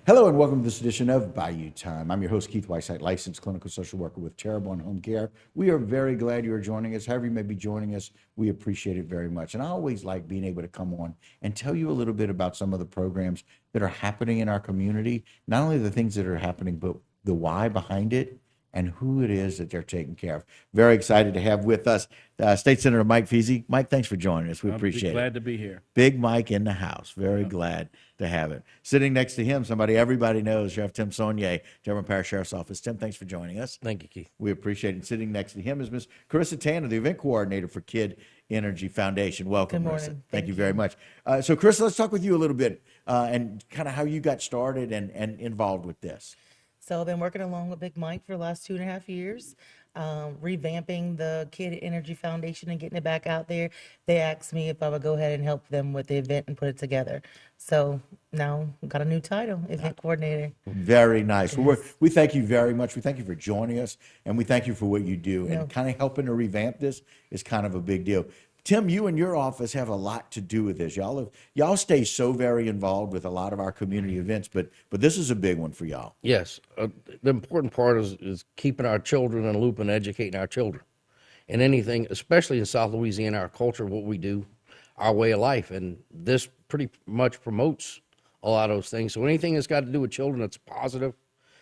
Hello and welcome to this edition of Bayou Time. I'm your host, Keith Whiteside, licensed clinical social worker with Terrebonne Home Care. We are very glad you are joining us. However you may be joining us, we appreciate it very much. And I always like being able to come on and tell you a little bit about some of the programs that are happening in our community, not only the things that are happening, but the why behind it and who it is that they're taking care of. Very excited to have with us State Senator Mike Feasy. Mike, thanks for joining us. We appreciate it. Glad to be here. Big Mike in the house. Very glad to have it. Sitting next to him, somebody everybody knows, Sheriff Tim Saunier, Dearborn Parish Sheriff's Office. Tim, thanks for joining us. Thank you, Keith. We appreciate it. Sitting next to him is Miss Carissa Tanner, the event coordinator for Kid Energy Foundation. Welcome, Good morning. Carissa. Thank Thank you you. very much. So, Carissa, let's talk with you a little bit and kind of how you got started and involved with this. So I've been working along with Big Mike for the last 2.5 years, revamping the Kid Energy Foundation and getting it back out there. They asked me if I would go ahead and help them with the event and put it together. So now I've got a new title, event coordinator. Very nice. Well, we thank you very much. We thank you for joining us, and we thank you for what you do. And kind of helping to revamp this is kind of a big deal. Tim, you and your office have a lot to do with this. Y'all stay so very involved with a lot of our community events, but this is a big one for y'all. Yes, the important part is keeping our children in a loop and educating our children. And anything, especially in South Louisiana, our culture, what we do, our way of life. And this pretty much promotes a lot of those things. So anything that's got to do with children that's positive,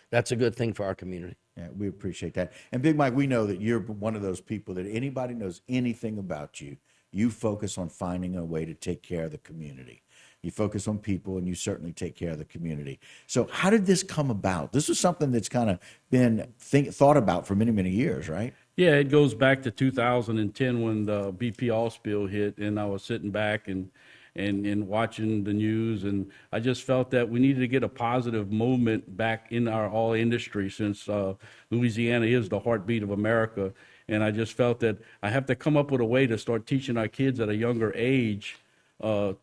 that's a good thing for our community. Yeah, we appreciate that. And Big Mike, we know that you're one of those people that anybody knows anything about you, you focus on finding a way to take care of the community. You focus on people, and you certainly take care of the community. So how did this come about? This is something that's kind of been thought about for many, many years, right? Yeah, it goes back to 2010 when the BP oil spill hit, and I was sitting back and watching the news, and I just felt that we needed to get a positive movement back in our oil industry since Louisiana is the heartbeat of America. And I just felt that I have to come up with a way to start teaching our kids at a younger age to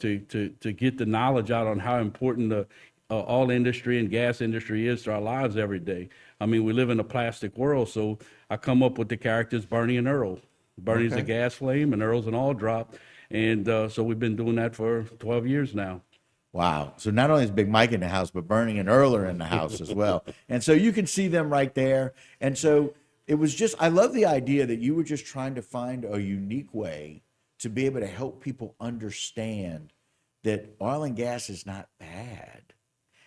get the knowledge out on how important the oil industry and gas industry is to our lives every day. I mean, we live in a plastic world, so I come up with the characters Bernie and Earl. Bernie's a gas flame and Earl's an oil drop. And so we've been doing that for 12 years now. Wow. So not only is Big Mike in the house, but Bernie and Earl are in the house as well. And so you can see them right there. And so it was just, I love the idea that you were just trying to find a unique way to be able to help people understand that oil and gas is not bad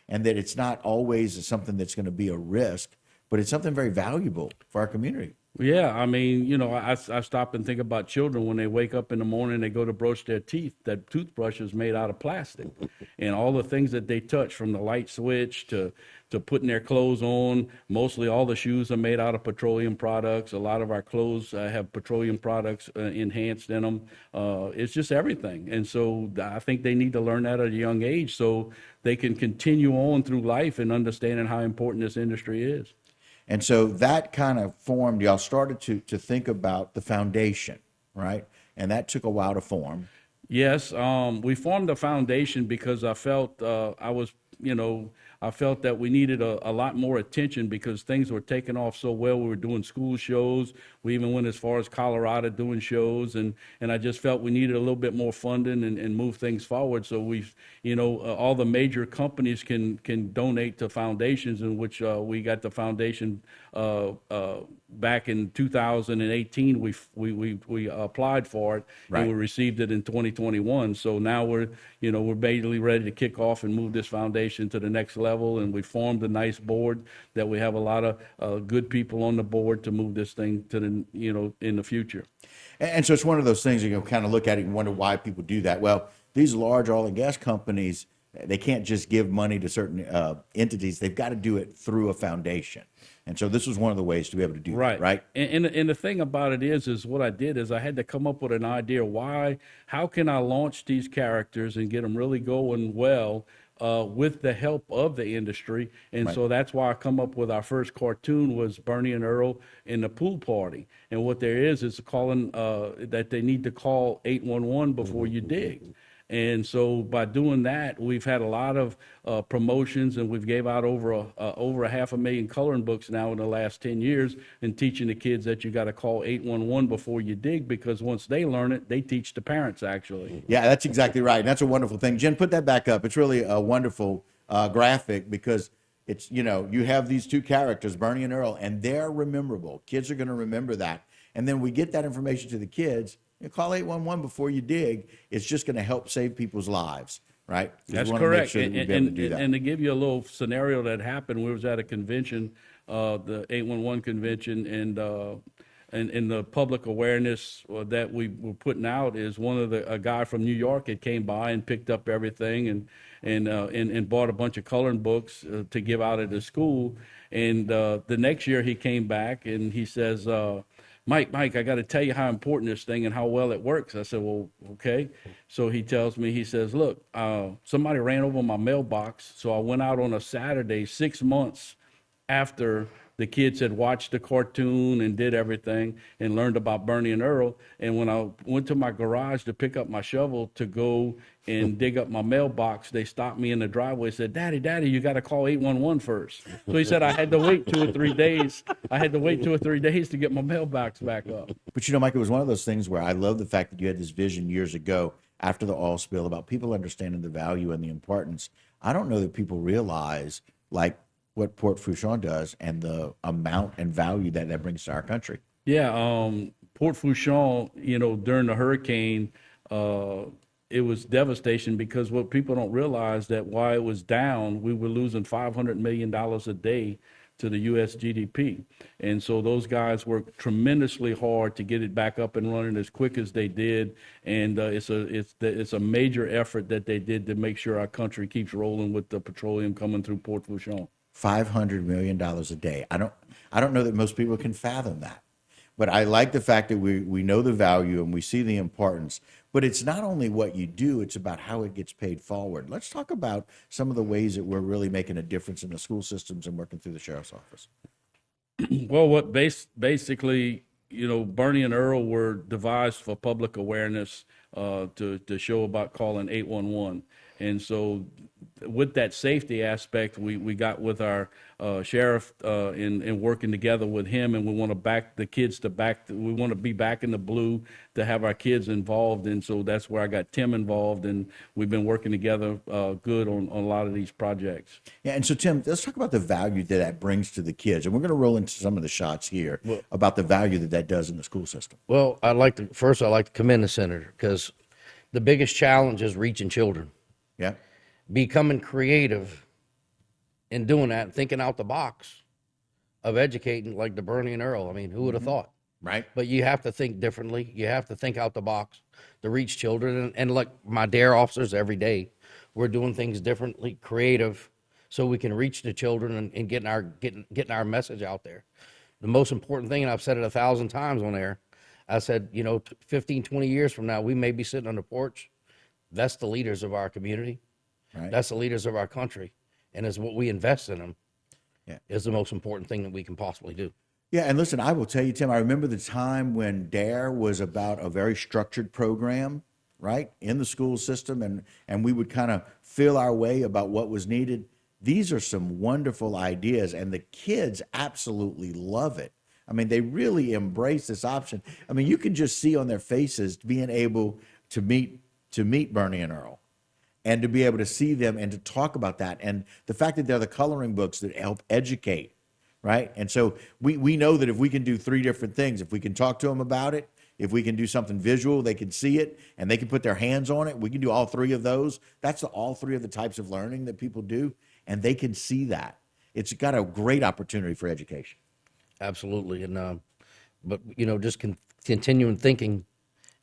and that it's not always something that's going to be a risk, but it's something very valuable for our community. Yeah, I mean, you know, I stop and think about children when they wake up in the morning, they go to brush their teeth. That toothbrush is made out of plastic, and all the things that they touch, from the light switch to putting their clothes on. Mostly all the shoes are made out of petroleum products. A lot of our clothes have petroleum products enhanced in them. It's just everything, and so I think they need to learn that at a young age so they can continue on through life and understanding how important this industry is. And so that kind of formed, y'all started to think about the foundation, right? And that took a while to form. Yes, we formed a foundation because I felt I felt that we needed a lot more attention because things were taking off so well. We were doing school shows. We even went as far as Colorado doing shows, and I just felt we needed a little bit more funding and move things forward. So all the major companies can donate to foundations, in which we got the foundation back in 2018. We applied for it, Right. and we received it in 2021. So now we're basically ready to kick off and move this foundation to the next level. And we formed a nice board that we have a lot of good people on the board to move this thing to the in the future. And so it's one of those things you can kind of look at it and wonder why people do that. Well, these large oil and gas companies, they can't just give money to certain entities. They've got to do it through a foundation. And so this was one of the ways to be able to do that, right? And the thing about it is what I did is I had to come up with an idea how can I launch these characters and get them really going well with the help of the industry. And Right. so that's why I come up with our first cartoon was Bernie and Earl in the pool party. And what there is calling that they need to call 811 before you dig. And so by doing that, we've had a lot of promotions, and we've gave out over 500,000 coloring books now in the last 10 years, and teaching the kids that you got to call 811 before you dig, because once they learn it, they teach the parents actually. Yeah, that's exactly right. And that's a wonderful thing. Jen, put that back up. It's really a wonderful graphic because it's, you have these two characters, Bernie and Earl, and they're rememberable. Kids are going to remember that. And then we get that information to the kids. Call 811 before you dig. It's just going to help save people's lives, right? 'Cause we That's wanna make correct. sure that we be able to do that. And to give you a little scenario that happened, we was at a convention, the 811 convention, and the public awareness that we were putting out is a guy from New York had came by and picked up everything and bought a bunch of coloring books to give out at his school. And the next year he came back and he says, Mike, I got to tell you how important this thing and how well it works. I said, well, okay. So he tells me, he says, look, somebody ran over my mailbox. So I went out on a Saturday, 6 months after the kids had watched the cartoon and did everything and learned about Bernie and Earl. And when I went to my garage to pick up my shovel to go and dig up my mailbox, they stopped me in the driveway and said, Daddy, you got to call 811 first. So he said I had to wait 2 or 3 days. I had to wait 2 or 3 days to get my mailbox back up. But Mike, it was one of those things where I love the fact that you had this vision years ago after the oil spill about people understanding the value and the importance. I don't know that people realize what Port Fourchon does and the amount and value that brings to our country. Yeah, Port Fourchon, during the hurricane, it was devastation because what people don't realize that while it was down, we were losing $500 million a day to the U.S. GDP. And so those guys worked tremendously hard to get it back up and running as quick as they did. And it's a major effort that they did to make sure our country keeps rolling with the petroleum coming through Port Fourchon. $500 million a day. I don't know that most people can fathom that. But I like the fact that we know the value and we see the importance. But it's not only what you do, it's about how it gets paid forward. Let's talk about some of the ways that we're really making a difference in the school systems and working through the sheriff's office. Well, basically, Bernie and Earl were devised for public awareness to show about calling 811. And so with that safety aspect, we got with our sheriff in working together with him, and we want to back the kids we want to be back in the blue to have our kids involved. And so that's where I got Tim involved, and we've been working together good on a lot of these projects. Yeah, and so Tim, let's talk about the value that brings to the kids. And we're going to roll into some of the shots here about the value that does in the school system. Well, I'd like to commend the senator because the biggest challenge is reaching children. Yeah. Becoming creative in doing that, thinking out the box of educating like the Bernie and Earl. I mean, who would have thought? Right. But you have to think differently. You have to think out the box to reach children. And like my DARE officers every day, we're doing things differently, creative, so we can reach the children and getting our message out there. The most important thing, and I've said it 1,000 times on air, I said, 15, 20 years from now, we may be sitting on the porch. That's the leaders of our community. Right. That's the leaders of our country. And it's what we invest in them is the most important thing that we can possibly do. Yeah, and listen, I will tell you, Tim, I remember the time when DARE was about a very structured program, right, in the school system, and we would kind of feel our way about what was needed. These are some wonderful ideas, and the kids absolutely love it. I mean, they really embrace this option. I mean, you can just see on their faces being able to meet Bernie and Earl and to be able to see them and to talk about that. And the fact that they're the coloring books that help educate, right? And so we know that if we can do 3 different things, if we can talk to them about it, if we can do something visual, they can see it and they can put their hands on it. We can do all 3 of those. That's all 3 of the types of learning that people do, and they can see that. It's got a great opportunity for education. Absolutely. And, but, just continuing thinking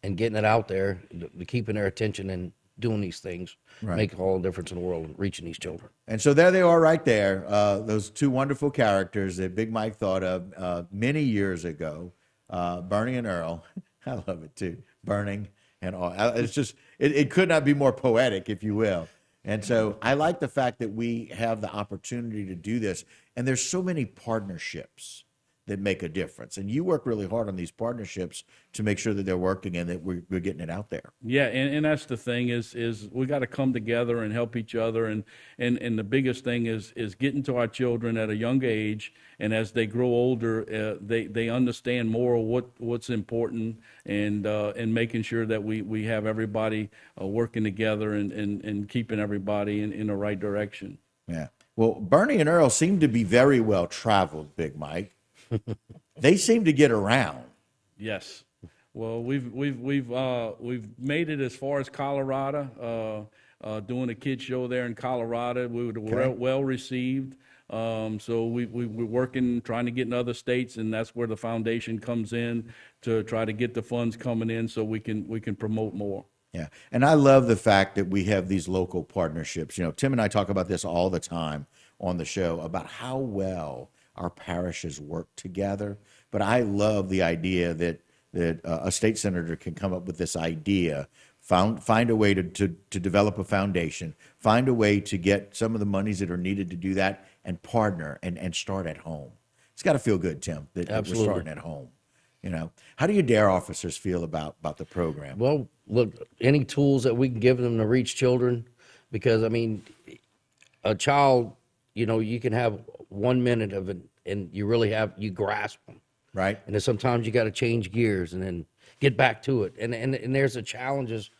and getting it out there, keeping their attention and doing these things, make all the difference in the world and reaching these children. And so there they are right there, those 2 wonderful characters that Big Mike thought of many years ago, Bernie and Earl. I love it too, burning and all. It's just, it could not be more poetic, if you will. And so I like the fact that we have the opportunity to do this. And there's so many partnerships that make a difference. And you work really hard on these partnerships to make sure that they're working and that we're getting it out there. Yeah, and that's the thing is we got to come together and help each other. And the biggest thing is getting to our children at a young age. And as they grow older, they understand more of what's important and making sure that we have everybody working together and keeping everybody in the right direction. Yeah. Well, Bernie and Earl seem to be very well traveled, Big Mike. They seem to get around. Yes. Well, we've made it as far as Colorado, doing a kid show there in Colorado. We were Okay. well received. So we're working, trying to get in other states, and that's where the foundation comes in to try to get the funds coming in so we can promote more. Yeah. And I love the fact that we have these local partnerships. You know, Tim and I talk about this all the time on the show about how well our parishes work together. But I love the idea that a state senator can come up with this idea, find a way to develop a foundation, find a way to get some of the monies that are needed to do that, and partner and start at home. It's got to feel good, Tim, that we're Absolutely. starting at home. You know, how do your DARE officers feel about the program? Well, look, any tools that we can give them to reach children, because I mean, a child, you can have 1 minute of it, and you grasp them, Right? and then sometimes you got to change gears and then get back to it, and there's the challenges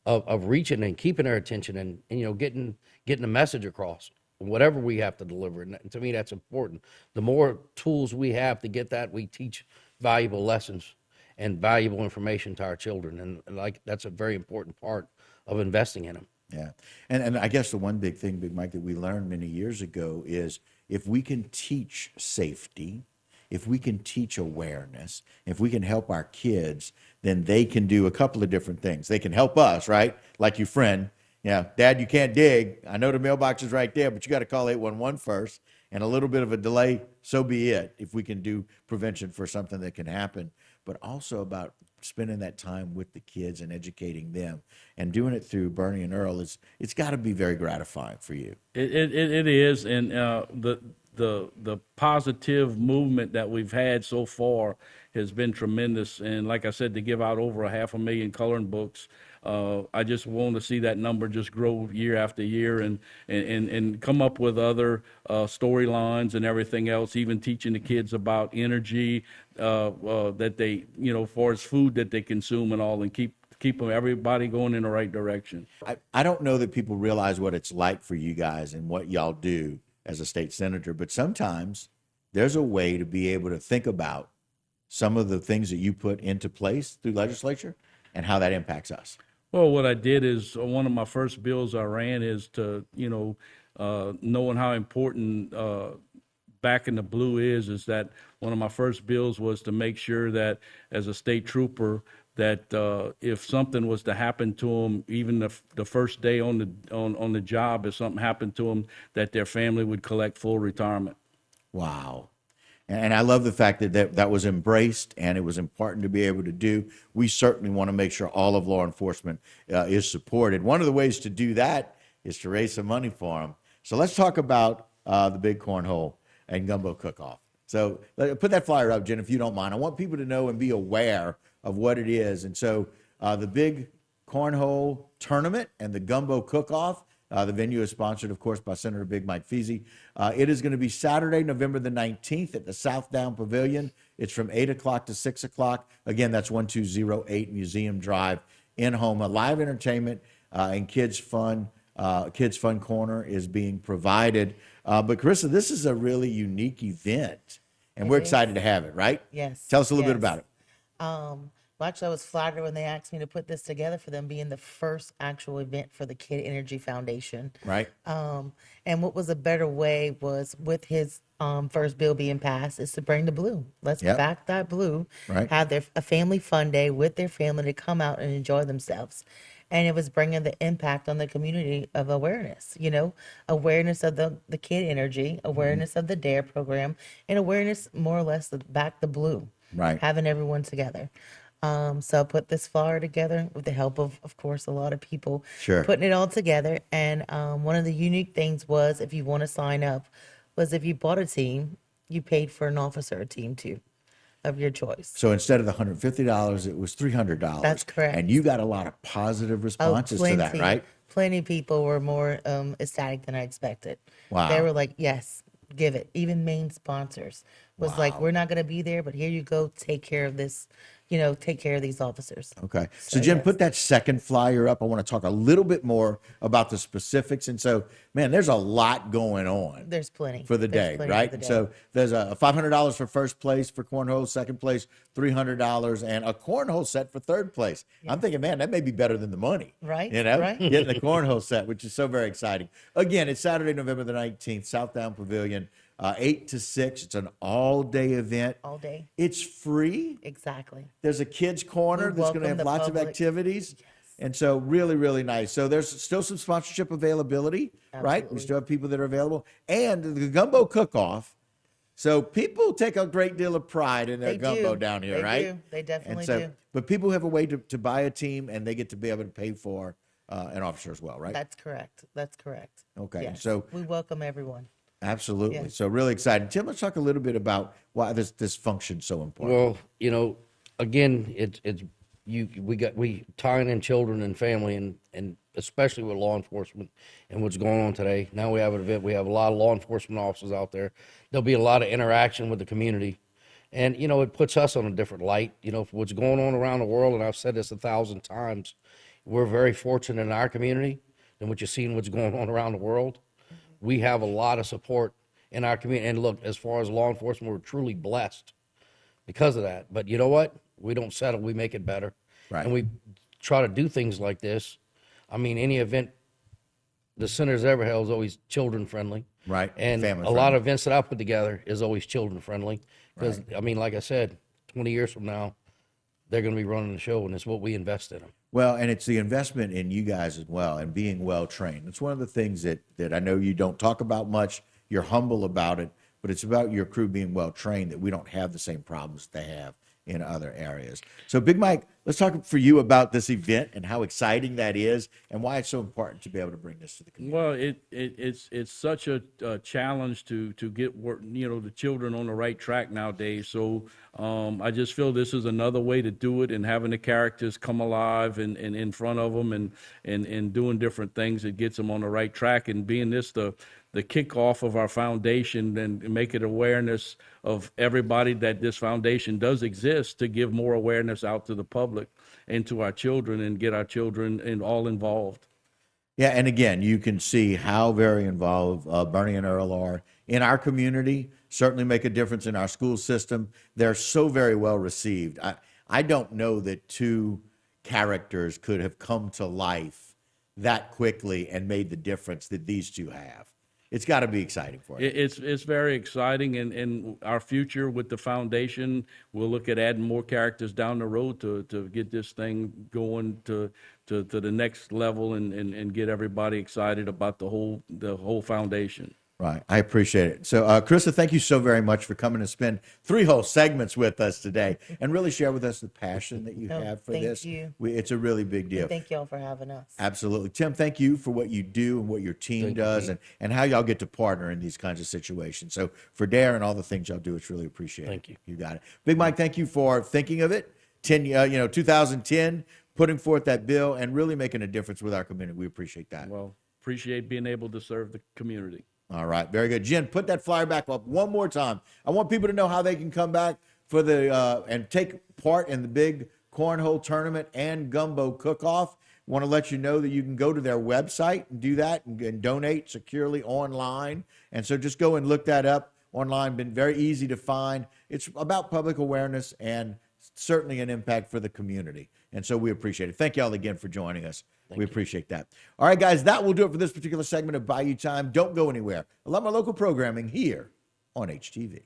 of reaching and keeping their attention and getting the message across, whatever we have to deliver. And to me, that's important. The more tools we have to get that, we teach valuable lessons and valuable information to our children, and like that's a very important part of investing in them. Yeah. And I guess the one big thing, Big Mike, that we learned many years ago is if we can teach safety, if we can teach awareness, if we can help our kids, then they can do a couple of different things. They can help us, right? Like your friend. Yeah, Dad, you can't dig. I know the mailbox is right there, but you got to call 811 first. And a little bit of a delay, so be it, if we can do prevention for something that can happen. But also about spending that time with the kids and educating them, and doing it through Bernie and Earl, it's got to be very gratifying for you. It is, and the positive movement that we've had so far has been tremendous. And like I said, to give out over 500,000 coloring books, I just want to see that number just grow year after year, and come up with other storylines and everything else. Even teaching the kids about energy that they, as far as food that they consume and all, and keep everybody going in the right direction. I don't know that people realize what it's like for you guys and what y'all do as a state senator, but sometimes there's a way to be able to think about some of the things that you put into place through legislature and how that impacts us. Well, what I did is one of my first bills I ran is to, knowing how important back in the blue is that one of my first bills was to make sure that as a state trooper, that if something was to happen to them, even the first day on the job, if something happened to them, that their family would collect full retirement. Wow. And I love the fact that was embraced, and it was important to be able to do. We certainly want to make sure all of law enforcement is supported. One of the ways to do that is to raise some money for them. So let's talk about the big cornhole and Gumbo Cookoff. So put that flyer up, Jen, if you don't mind. I want people to know and be aware of what it is. And so the big cornhole tournament and the Gumbo Cookoff, the venue is sponsored, of course, by Senator Big Mike Feasy. It is going to be Saturday, November the 19th at the South Down Pavilion. It's from 8 o'clock to 6 o'clock. Again, that's 1208 Museum Drive in Houma. Live entertainment and kids fun corner is being provided. But Carissa, this is a really unique event, and we're excited to have it, right? Yes. Tell us a little bit about it. Well, actually, I was flattered when they asked me to put this together for them being the first actual event for the Kid Energy Foundation. Right. And what was a better way was with his first bill being passed is to bring the blue. Let's Yep. back that blue. Right. Have a family fun day with their family to come out and enjoy themselves. And it was bringing the impact on the community of awareness, awareness of the Kid Energy, awareness of the DARE program, and awareness more or less of back the blue. Right. Having everyone together. So I put this flyer together with the help of course, a lot of people. Sure. Putting it all together. And one of the unique things was, if you want to sign up, was if you bought a team, you paid for an officer team too, of your choice. So instead of the $150, it was $300. That's correct. And you got a lot of positive responses to that, right? Plenty of people were more ecstatic than I expected. Wow. They were like, yes, give it. Even main sponsors was like, we're not going to be there, but here you go, take care of this, take care of these officers. Okay. So Jen, yes. put that second flyer up. I want to talk a little bit more about the specifics. And so, man, there's a lot going on There's plenty for the There's day, plenty right? for the day. So there's a $500 for first place for cornhole, second place $300, and a cornhole set for third place. I'm thinking, man, that may be better than the money, Right, right. Getting the cornhole set, which is so very exciting. Again, it's Saturday, November the 19th, Southdown Pavilion, 8 to 6. It's an all-day event. All day. It's free. Exactly. There's a kids corner We that's going to welcome have the lots of public. activities. And so really, really nice. So there's still some sponsorship availability, right? We Absolutely. still have people that are available. And the Gumbo Cookoff. So people take a great deal of pride in their They gumbo do. down here, They right? do. They definitely and so, do. But people have a way to buy a team, and they get to be able to pay for an officer as well, right? That's correct. That's correct. Okay, Yes. so- we welcome everyone. Absolutely. Yes. So really excited. Tim, let's talk a little bit about why this function's so important. Well, again, we tying in children and family and especially with law enforcement and what's going on today. Now we have an event. We have a lot of law enforcement officers out there. There'll be a lot of interaction with the community. And, it puts us on a different light, for what's going on around the world. And I've said this 1,000 times. We're very fortunate in our community and what you're seeing, what's going on around the world. We have a lot of support in our community. And look, as far as law enforcement, we're truly blessed because of that. But you know what? We don't settle. We make it better. Right. And we try to do things like this. I mean, any event the center's ever held is always children friendly. Right. And Family a lot friendly. of events that I put together is always children friendly. Because, I mean, like I said, 20 years from now, they're going to be running the show, and it's what we invest in them. Well, and it's the investment in you guys as well and being well trained. It's one of the things that I know you don't talk about much. You're humble about it, but it's about your crew being well trained that we don't have the same problems they have in other areas. So Big Mike, let's talk for you about this event and how exciting that is and why it's so important to be able to bring this to the community. Well, it's such a challenge to get the children on the right track nowadays. So I just feel this is another way to do it, and having the characters come alive and in front of them and doing different things that gets them on the right track, and being this the kickoff of our foundation and make it awareness of everybody that this foundation does exist, to give more awareness out to the public and to our children and get our children all involved. Yeah, and again, you can see how very involved Bernie and Earl are in our community, certainly make a difference in our school system. They're so very well received. I don't know that two characters could have come to life that quickly and made the difference that these two have. It's got to be exciting for you. It's very exciting, and our future with the foundation, we'll look at adding more characters down the road to get this thing going to the next level and get everybody excited about the whole foundation. Right. I appreciate it. So, Krista, thank you so very much for coming and spend 3 whole segments with us today and really share with us the passion that you No, have for thank this. you. It's a really big deal. Thank y'all for having us. Absolutely. Tim, thank you for what you do and what your team does and how y'all get to partner in these kinds of situations. So for Dare and all the things y'all do, it's really appreciated. Thank you. You got it. Big Mike, thank you for thinking of it. 2010, putting forth that bill and really making a difference with our community. We appreciate that. Well, appreciate being able to serve the community. All right, very good. Jen, put that flyer back up one more time. I want people to know how they can come back for the and take part in the big cornhole tournament and Gumbo Cookoff. Want to let you know that you can go to their website and do that and donate securely online. And so just go and look that up online. Been very easy to find. It's about public awareness and certainly an impact for the community. And so we appreciate it. Thank you all again for joining us. We appreciate that. All right, guys, that will do it for this particular segment of Bayou Time. Don't go anywhere. I love my local programming here on HTV.